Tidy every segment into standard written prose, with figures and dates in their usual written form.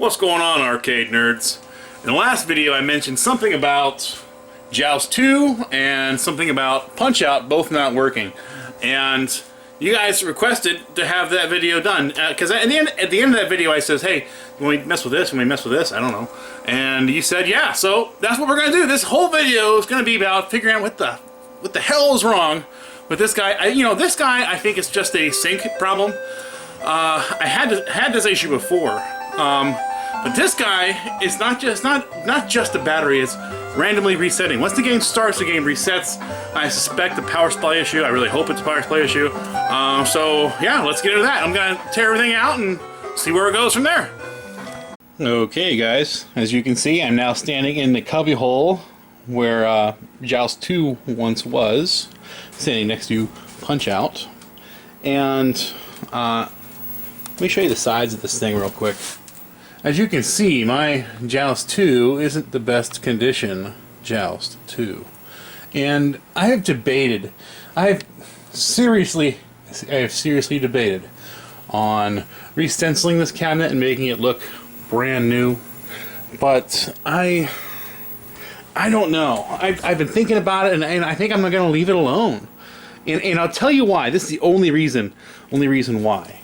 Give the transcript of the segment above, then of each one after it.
What's going on, arcade nerds? In the last video I mentioned something about Joust 2 and something about PunchOut both not working. And you guys requested to have that video done. Because at the end of that video I says, hey, when we mess with this, when we mess with this, I don't know. And you said, yeah, so that's what we're going to do. This whole video is going to be about figuring out what the hell is wrong with this guy. This guy I think is just a sync problem. I had this issue before. But this guy is not just the battery, it's randomly resetting. Once the game starts, the game resets. I suspect a power supply issue. I really hope it's a power supply issue. So yeah, let's get into that. I'm gonna tear everything out and see where it goes from there. Okay guys, as you can see, I'm now standing in the cubby hole where Joust 2 once was, standing next to PunchOut. And let me show you the sides of this thing real quick. As you can see, my Joust 2 isn't the best condition Joust 2. And I have seriously debated on re-stenciling this cabinet and making it look brand new. But I don't know. I've been thinking about it, and I think I'm going to leave it alone. And I'll tell you why. This is the only reason why.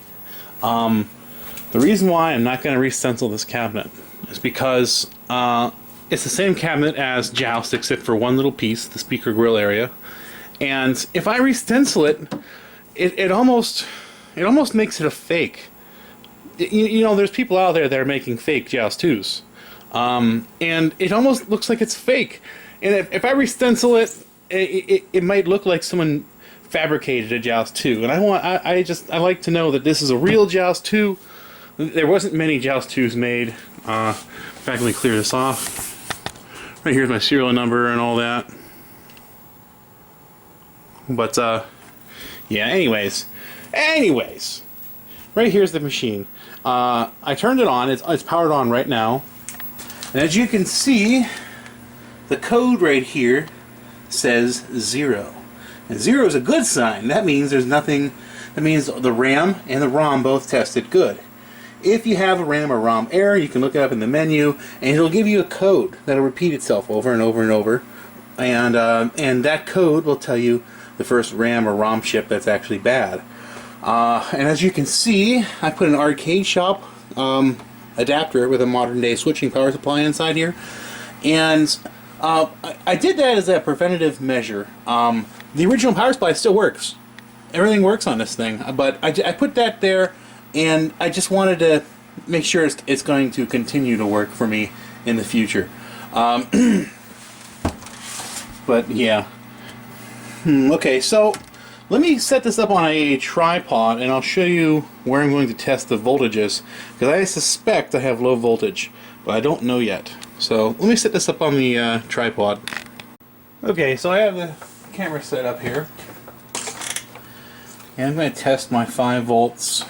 The reason why I'm not going to re-stencil this cabinet is because it's the same cabinet as Joust except for one little piece, the speaker grill area. And if I re-stencil it, it almost makes it a fake. You know, there's people out there that are making fake Joust 2s. And it almost looks like it's fake. And if I re-stencil it, it might look like someone fabricated a Joust 2. And I like to know that this is a real Joust 2. There wasn't many Joust 2s made. In fact, let me clear this off. Right here's my serial number and all that. But yeah. Anyways, right here's the machine. I turned it on. It's powered on right now. And as you can see, the code right here says 0. And 0 is a good sign. That means there's nothing. That means the RAM and the ROM both tested good. If you have a RAM or ROM error, you can look it up in the menu, and it'll give you a code that'll repeat itself over and over and over. And that code will tell you the first RAM or ROM chip that's actually bad. And as you can see, I put an arcade shop adapter with a modern day switching power supply inside here. And I did that as a preventative measure. The original power supply still works. Everything works on this thing, but I put that there, and I just wanted to make sure it's going to continue to work for me in the future. But yeah. Okay, so let me set this up on a tripod, and I'll show you where I'm going to test the voltages, because I suspect I have low voltage, but I don't know yet. So let me set this up on the tripod. Okay, so I have the camera set up here, and I'm going to test my 5 volts.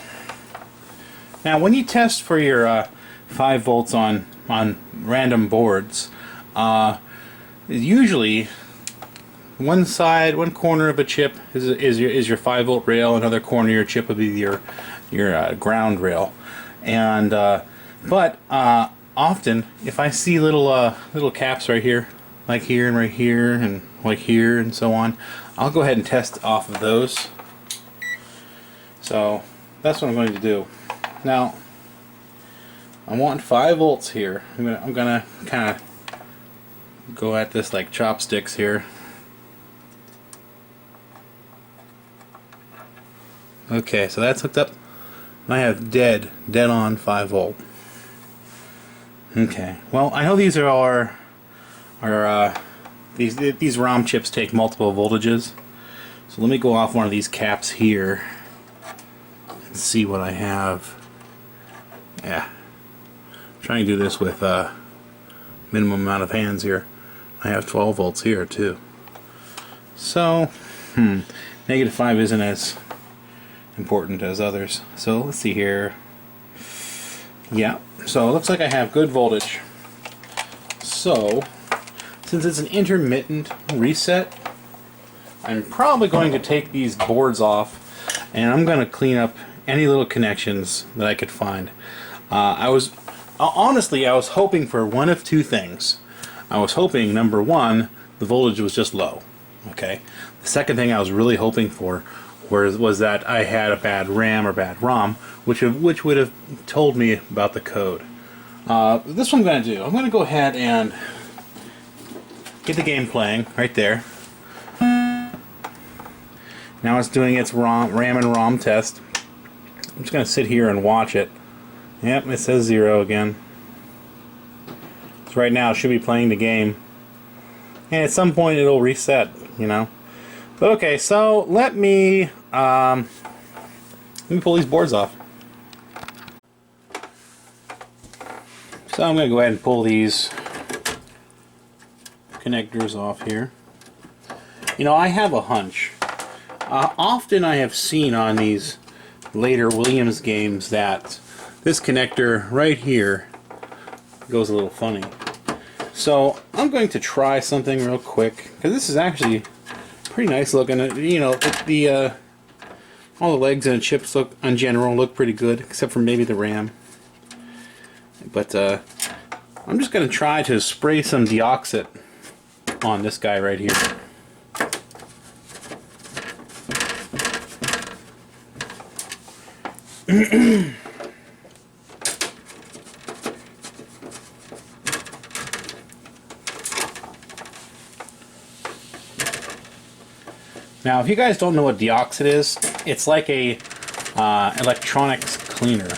Now, when you test for your 5 volts on random boards, usually one corner of a chip is your 5 volt rail, another corner of your chip will be your ground rail, and but often if I see little caps right here, like here and right here and like here and so on, I'll go ahead and test off of those. So that's what I'm going to do. Now, I want 5 volts here. I'm gonna kind of go at this like chopsticks here. Okay, so that's hooked up. I have dead on 5 volt. Okay, well, I know these are these ROM chips take multiple voltages. So let me go off one of these caps here and see what I have. Yeah, I'm trying to do this with minimum amount of hands here. I have 12 volts here too. So, -5 isn't as important as others. So let's see here. Yeah, so it looks like I have good voltage. So, since it's an intermittent reset, I'm probably going to take these boards off, and I'm going to clean up any little connections that I could find. I was honestly, I was hoping for one of two things. I was hoping, number one, the voltage was just low. Okay. The second thing I was really hoping for was that I had a bad RAM or bad ROM, which would have told me about the code. This one I'm going to do. I'm going to go ahead and get the game playing right there. Now it's doing its RAM and ROM test. I'm just going to sit here and watch it. Yep, it says 0 again. So right now it should be playing the game. And at some point it'll reset, you know. But okay, so let me pull these boards off. So I'm going to go ahead and pull these connectors off here. You know, I have a hunch. Often I have seen on these later Williams games that this connector right here goes a little funny. So I'm going to try something real quick, because this is actually pretty nice looking. You know, all the legs and the chips look, in general, look pretty good, except for maybe the RAM. But I'm just going to try to spray some DeoxIT on this guy right here. Now, if you guys don't know what DeoxIT is, it's like a electronics cleaner.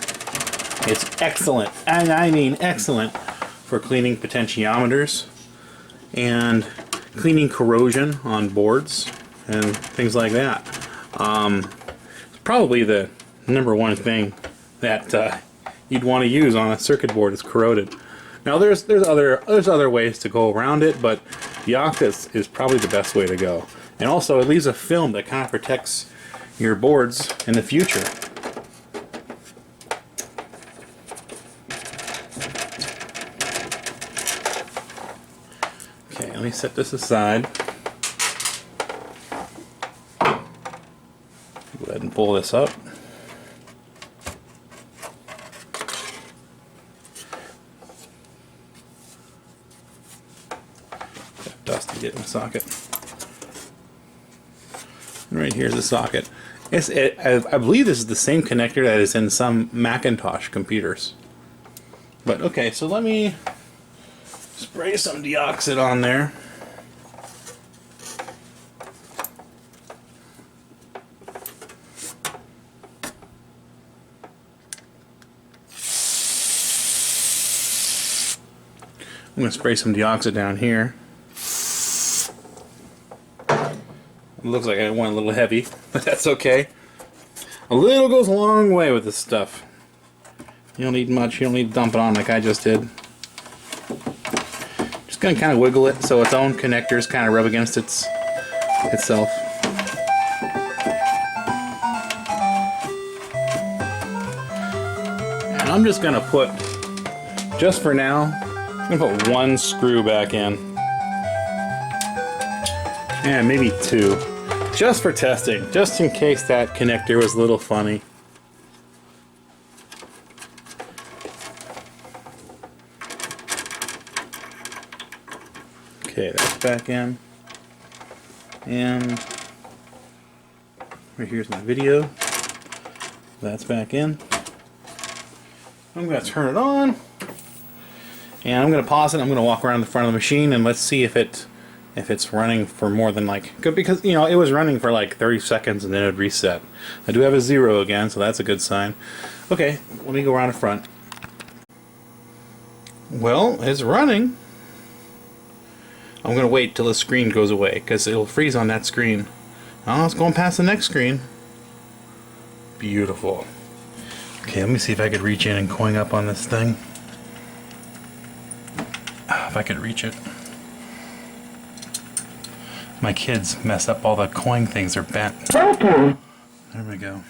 It's excellent, and I mean excellent, for cleaning potentiometers and cleaning corrosion on boards and things like that. It's probably the number one thing that you'd want to use on a circuit board is corroded. Now there's other ways to go around it, but DeoxIT is probably the best way to go. And also it leaves a film that kind of protects your boards in the future. Okay, let me set this aside. Go ahead and pull this up. Got dust to get in the socket. Right here's the socket. I believe this is the same connector that is in some Macintosh computers. But okay, so let me spray some DeoxIT on there. I'm going to spray some DeoxIT down here. It looks like I went a little heavy, but that's okay. A little goes a long way with this stuff. You don't need much. You don't need to dump it on like I just did. Just gonna kind of wiggle it so its own connectors kind of rub against itself. And I'm just gonna put, just for now, I'm gonna put one screw back in. And maybe two. Just for testing. Just in case that connector was a little funny. Okay, that's back in. And right here's my video. That's back in. I'm going to turn it on. And I'm going to pause it. I'm going to walk around the front of the machine and let's see if it's running for more than because you know it was running for like 30 seconds and then it would reset. I do have a 0 again, so that's a good sign. Okay, let me go around the front. Well, it's running. I'm gonna wait till the screen goes away because it'll freeze on that screen. Oh, it's going past the next screen. Beautiful. Okay, let me see if I could reach in and coin up on this thing. If I could reach it. My kids messed up all the coin things, are bent. Okay. There we go.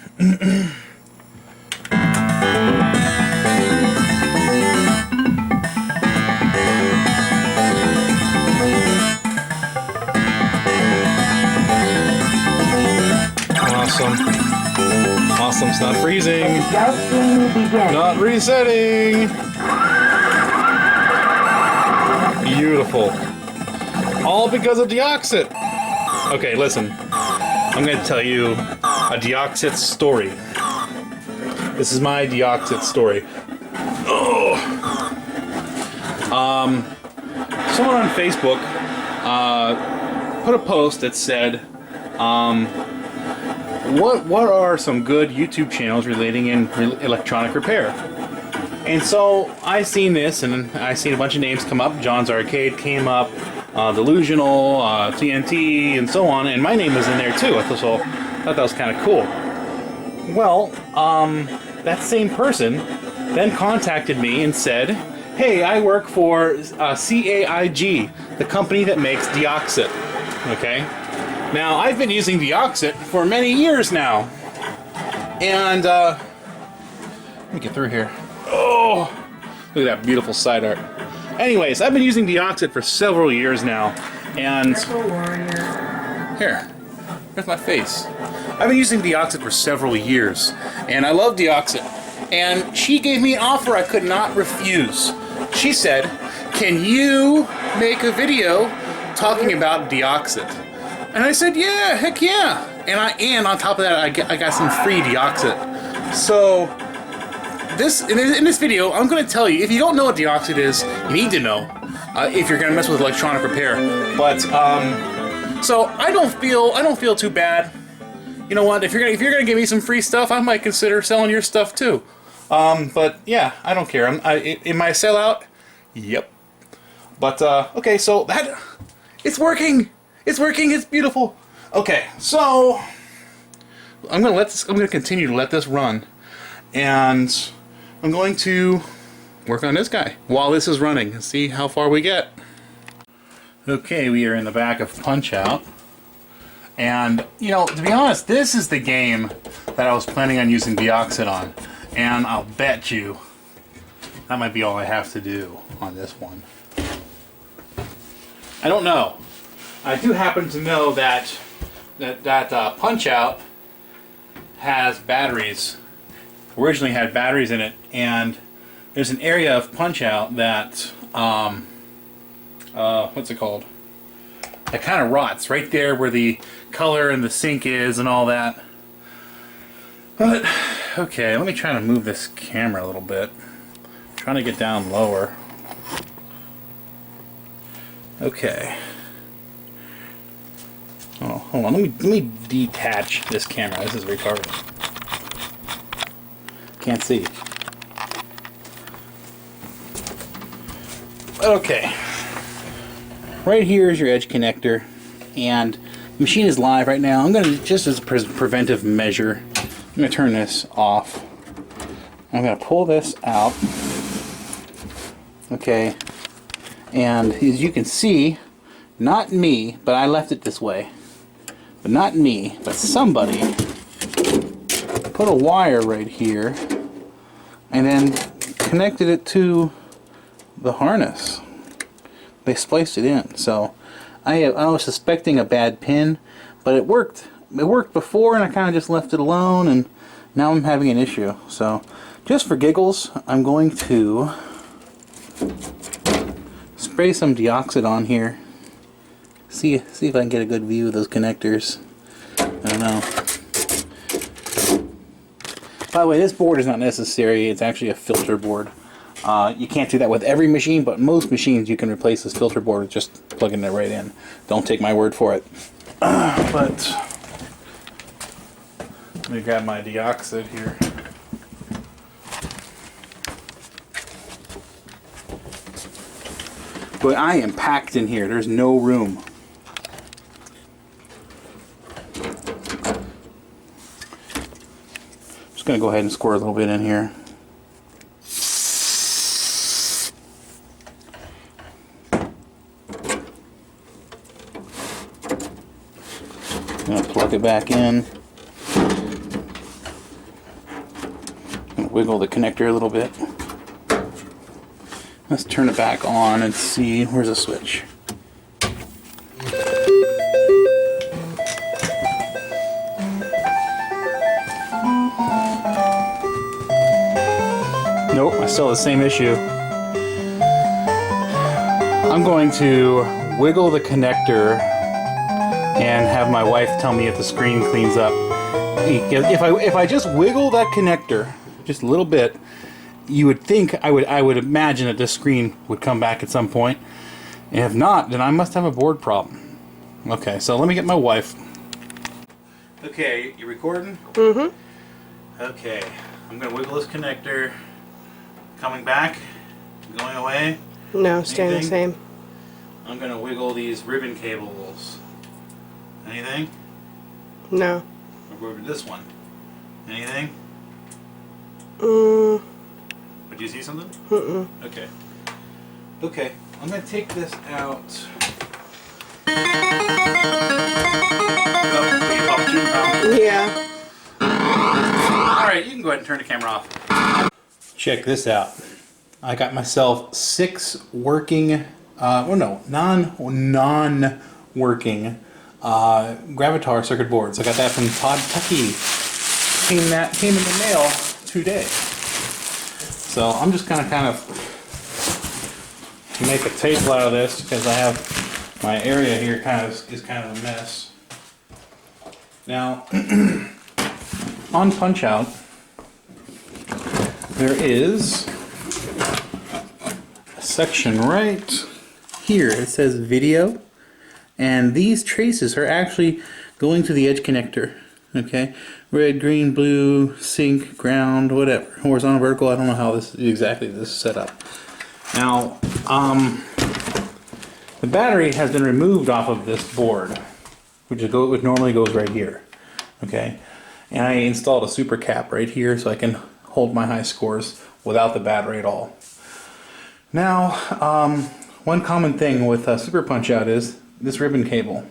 Awesome. Awesome, it's not freezing. Not resetting. beautiful. All because of DeoxIT. Okay, listen. I'm going to tell you a DeoxIT story. This is my DeoxIT story. Oh. Someone on Facebook put a post that said, what are some good YouTube channels relating in electronic repair? And so I seen this, and I seen a bunch of names come up. John's Arcade came up, Delusional, TNT, and so on, and my name was in there too. I thought that was kind of cool. Well, that same person then contacted me and said, hey, I work for CAIG, the company that makes DeoxIT. Okay? Now, I've been using DeoxIT for many years now. And, let me get through here. Oh, look at that beautiful side art. Anyways, I've been using DeoxIT for several years now. And, here, here's my face. I've been using DeoxIT for several years. And I love DeoxIT. And she gave me an offer I could not refuse. She said, can you make a video talking about DeoxIT? And I said, yeah, heck yeah. And on top of that, I got some free DeoxIT. So in this video, I'm going to tell you, if you don't know what DeoxIT is, you need to know if you're going to mess with electronic repair. But so I don't feel too bad. You know what? If you're gonna give me some free stuff, I might consider selling your stuff too. But yeah, I don't care. Am I a sellout? Yep. But okay, so it's working. It's working. It's beautiful. Okay, so I'm gonna continue to let this run, and I'm going to work on this guy while this is running and see how far we get. Okay, we are in the back of PunchOut. And, you know, to be honest, this is the game that I was planning on using DeoxIT on. And I'll bet you that might be all I have to do on this one. I don't know. I do happen to know that PunchOut has batteries. Originally had batteries in it, and there's an area of PunchOut that, what's it called? It kind of rots right there where the color and the sink is and all that. But, okay, let me try to move this camera a little bit. I'm trying to get down lower. Okay. Oh, hold on. Let me detach this camera. This is retarded. Can't see. Okay. Right here is your edge connector, and the machine is live right now. I'm going to, just as a preventive measure, I'm going to turn this off. I'm going to pull this out. Okay, and as you can see, not me, but I left it this way. But not me, but somebody put a wire right here and then connected it to the harness. They spliced it in. So I was suspecting a bad pin, but it worked. It worked before, and I kind of just left it alone, and now I'm having an issue. So just for giggles, I'm going to spray some DeoxIT on here. See if I can get a good view of those connectors. I don't know. By the way, this board is not necessary. It's actually a filter board. You can't do that with every machine, but most machines you can replace this filter board with just plugging it right in. Don't take my word for it. But let me grab my DeoxIT here. But I am packed in here. There's no room. Just gonna go ahead and squirt a little bit in here. Plug it back in. Wiggle the connector a little bit. Let's turn it back on and see. Where's the switch? Nope, I still have the same issue. I'm I'm going to wiggle the connector and have my wife tell me if the screen cleans up. If I just wiggle that connector just a little bit, you would think, I would imagine that this screen would come back at some point. And if not, then I must have a board problem. Okay, so let me get my wife. Okay, you recording? Mm-hmm. Okay, I'm gonna wiggle this connector. Coming back, going away. No, staying the Anything? same. I'm gonna wiggle these ribbon cables. Anything? No. Or this one. Anything? Mm. But do you see something? Mm-mm. Okay. Okay, I'm gonna take this out. Yeah. Alright, you can go ahead and turn the camera off. Check this out. I got myself 6 working, non-working Gravatar circuit boards. I got that from Todd Tucky. Came in the mail today. So I'm just gonna kind of make a table out of this because I have my area here is kind of a mess. Now on PunchOut there is a section right here. It says video, and these traces are actually going to the edge connector. Okay, red, green, blue, sync, ground, whatever, horizontal, vertical. I don't know how this is set up. Now, the battery has been removed off of this board, which normally goes right here. Okay, and I installed a super cap right here so I can hold my high scores without the battery at all. Now, one common thing with Super PunchOut is this ribbon cable.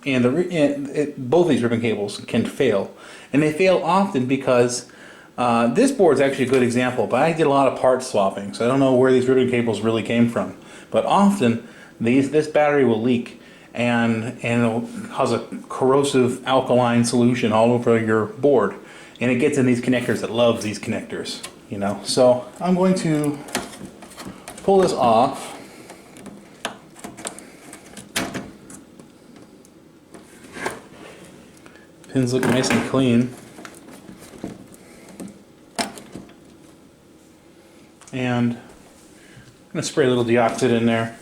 And both these ribbon cables can fail. And they fail often because this board is actually a good example, but I did a lot of part swapping, so I don't know where these ribbon cables really came from. But often, this battery will leak and it'll cause a corrosive alkaline solution all over your board. And it gets in these connectors. It loves these connectors, you know. So I'm going to pull this off. Pins look nice and clean. And I'm going to spray a little DeoxIT in there.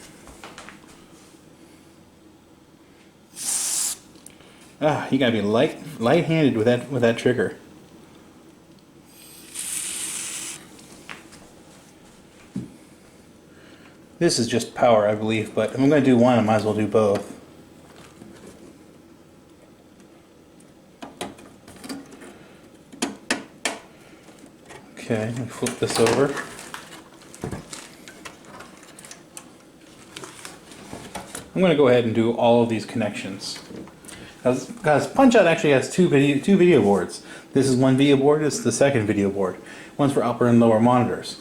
Ah, you got to be light-handed with that trigger. This is just power, I believe, but if I'm going to do one, I might as well do both. Okay, let me flip this over. I'm going to go ahead and do all of these connections. Because PunchOut actually has two video boards. This is one video board, this is the second video board. One's for upper and lower monitors.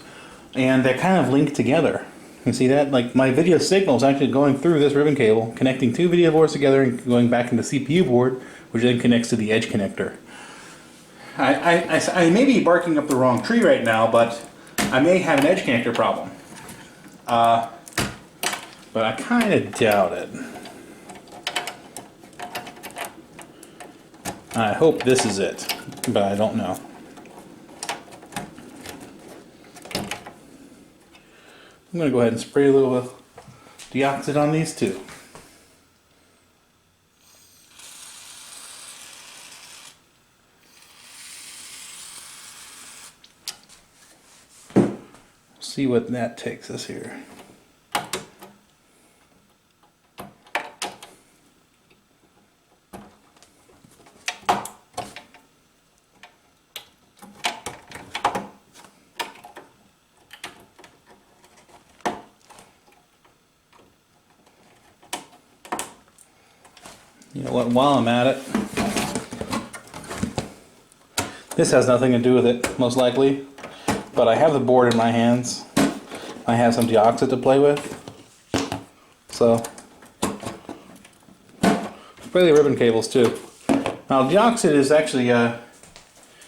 And they're kind of linked together. You see that? Like my video signal is actually going through this ribbon cable, connecting 2 video boards together and going back into the CPU board, which then connects to the edge connector. I may be barking up the wrong tree right now, but I may have an edge connector problem. But I kind of doubt it. I hope this is it, but I don't know. I'm going to go ahead and spray a little DeoxIT on these too. See what that takes us here. You know what, while I'm at it, this has nothing to do with it, most likely, but I have the board in my hands. I have some DeoxIT to play with, so spray the ribbon cables too. Now DeoxIT is actually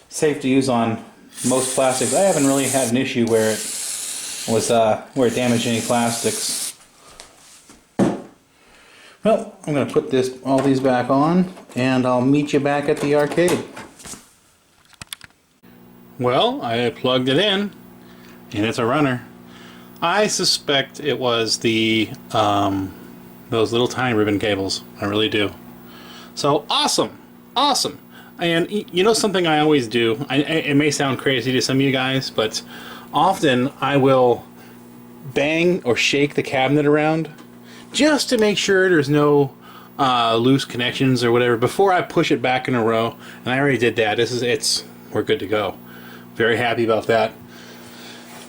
safe to use on most plastics. I haven't really had an issue where it was where it damaged any plastics. Well, I'm going to put all these back on, and I'll meet you back at the arcade. Well, I plugged it in, and it's a runner. I suspect it was the those little tiny ribbon cables. I really do. So awesome, awesome. And you know something I always do. It may sound crazy to some of you guys, but often I will bang or shake the cabinet around just to make sure there's no loose connections or whatever before I push it back in a row. And I already did that. We're good to go. Very happy about that.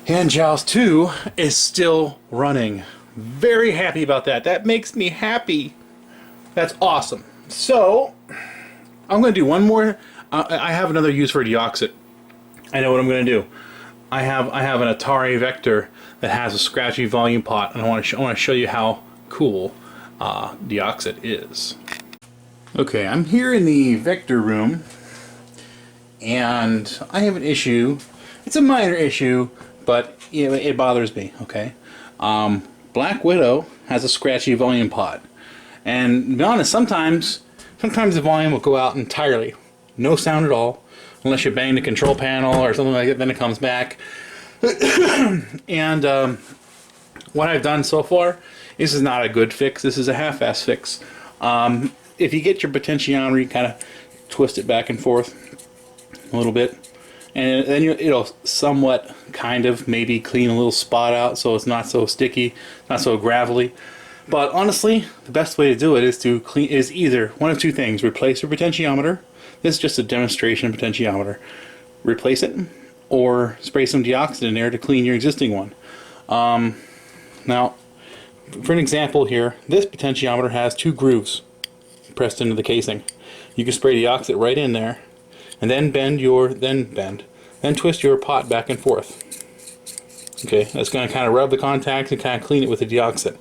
And Joust 2 is still running. Very happy about that. That makes me happy. That's awesome. So I'm going to do one more. I have another use for DeoxIT. I know what I'm going to do. I have an Atari Vector that has a scratchy volume pot, and I want to show you how cool DeoxIT is. Okay, I'm here in the Vector room, and I have an issue. It's a minor issue, but it bothers me. Okay, Black Widow has a scratchy volume pot, and to be honest, sometimes the volume will go out entirely, no sound at all, unless you bang the control panel or something like that. Then it comes back. And what I've done so far, this is not a good fix. This is a half-ass fix. If you get your potentiometer, you kind of twist it back and forth a little bit, and then it'll somewhat kind of maybe clean a little spot out so it's not so sticky, not so gravelly. But honestly, the best way to do it is either one of two things: replace your potentiometer. This is just a demonstration potentiometer. Replace it, or spray some DeoxIT in there to clean your existing one. Now, for an example here, this potentiometer has 2 grooves pressed into the casing. You can spray DeoxIT right in there, and then then twist your pot back and forth. Okay, that's going to kind of rub the contacts and kind of clean it with the DeoxIT.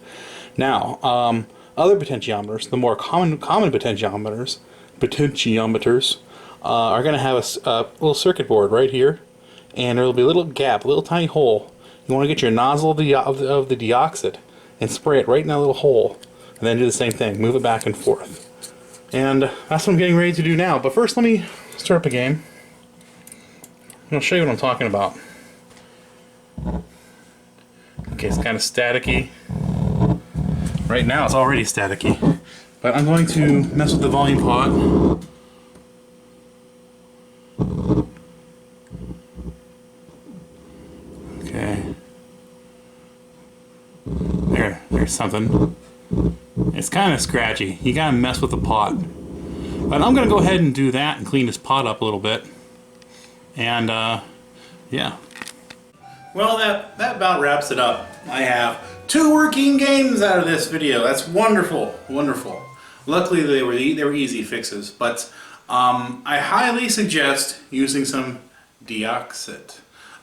Now, other potentiometers, the more common potentiometers, are going to have a little circuit board right here, and there will be a little gap, a little tiny hole. You want to get your nozzle of the DeoxIT and spray it right in that little hole, and then do the same thing, move it back and forth. And that's what I'm getting ready to do now. But first, let me start up a game. I'll show you what I'm talking about. Okay, it's kind of staticky. Right now, it's already staticky. But I'm going to mess with the volume pot. Okay. There's something. It's kind of scratchy. You gotta mess with the pot. But I'm gonna go ahead and do that and clean this pot up a little bit. And yeah. Well, that about wraps it up. I have 2 working games out of this video. That's wonderful, wonderful. Luckily, they were easy fixes. But I highly suggest using some DeoxIT.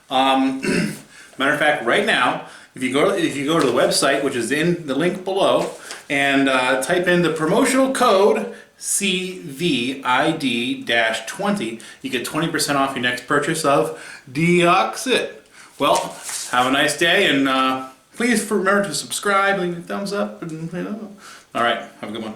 Matter of fact, right now, if you go to the website, which is in the link below, and type in the promotional code CVID-20, you get 20% off your next purchase of DeoxIT. Well, have a nice day, and please remember to subscribe, leave a thumbs up, and all right, have a good one.